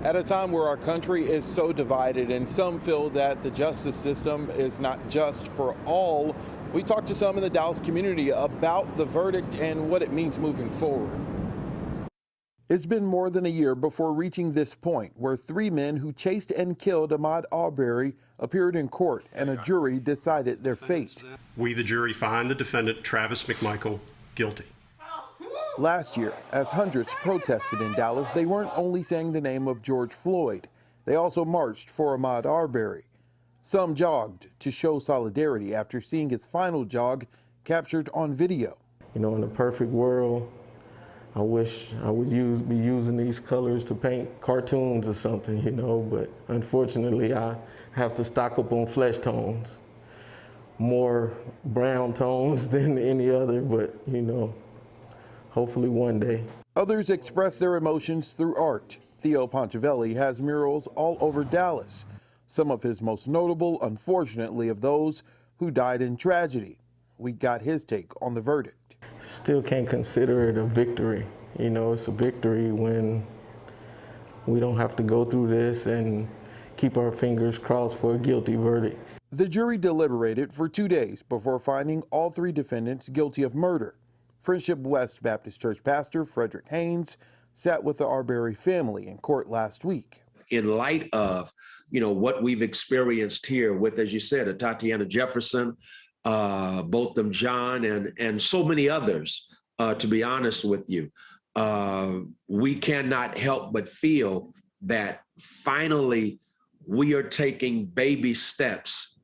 At a time where our country is so divided and some feel that the justice system is not just for all, we talked to some in the Dallas community about the verdict and what it means moving forward. It's been more than a year before reaching this point where three men who chased and killed Ahmaud Arbery appeared in court and a jury decided their fate. We, the jury, find the defendant, Travis McMichael, guilty. Last year, as hundreds protested in Dallas, they weren't only saying the name of George Floyd, they also marched for Ahmaud Arbery. Some jogged to show solidarity after seeing its final jog captured on video. You know, in a perfect world, I wish I would be using these colors to paint cartoons or something, you know, but unfortunately I have to stock up on flesh tones. More brown tones than any other, but you know, hopefully one day. Others express their emotions through art. Theo Pontevelli has murals all over Dallas. Some of his most notable, unfortunately, of those who died in tragedy. We got his take on the verdict. Still can't consider it a victory. You know, it's a victory when we don't have to go through this and keep our fingers crossed for a guilty verdict. The jury deliberated for 2 days before finding all three defendants guilty of murder. Friendship West Baptist Church pastor Frederick Haynes sat with the Arbery family in court last week. In light of, you know, what we've experienced here with, as you said, a Tatiana Jefferson, both them John and so many others, to be honest with you, we cannot help but feel that finally we are taking baby steps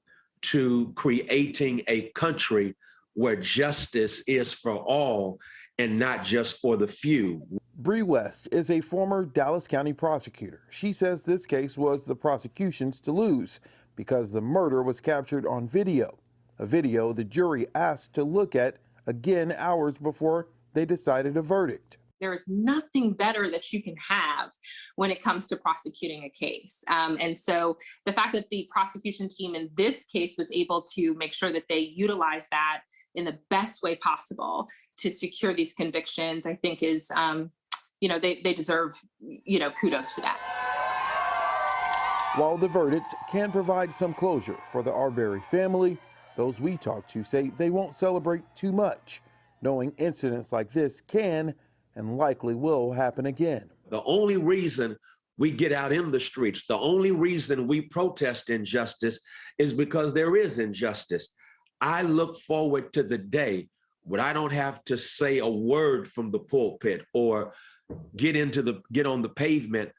to creating a country where justice is for all and not just for the few. Bree West is a former Dallas County prosecutor. She says this case was the prosecution's to lose because the murder was captured on video, a video the jury asked to look at again hours before they decided a verdict. There is nothing better that you can have when it comes to prosecuting a case. And so the fact that the prosecution team in this case was able to make sure that they utilize that in the best way possible to secure these convictions, I think is, you know, they deserve, you know, kudos for that. While the verdict can provide some closure for the Arbery family, those we talked to say they won't celebrate too much, knowing incidents like this can and likely will happen again. The only reason we get out in the streets, the only reason we protest injustice is because there is injustice. I look forward to the day when I don't have to say a word from the pulpit or get on the pavement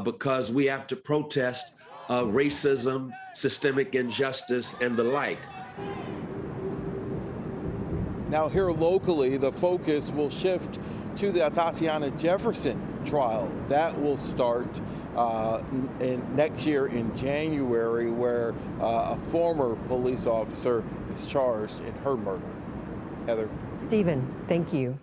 because we have to protest racism, systemic injustice, and the like. Now here locally, the focus will shift to the Tatiana Jefferson trial. That will start next year in January, where a former police officer is charged in her murder. Heather. Stephen, thank you.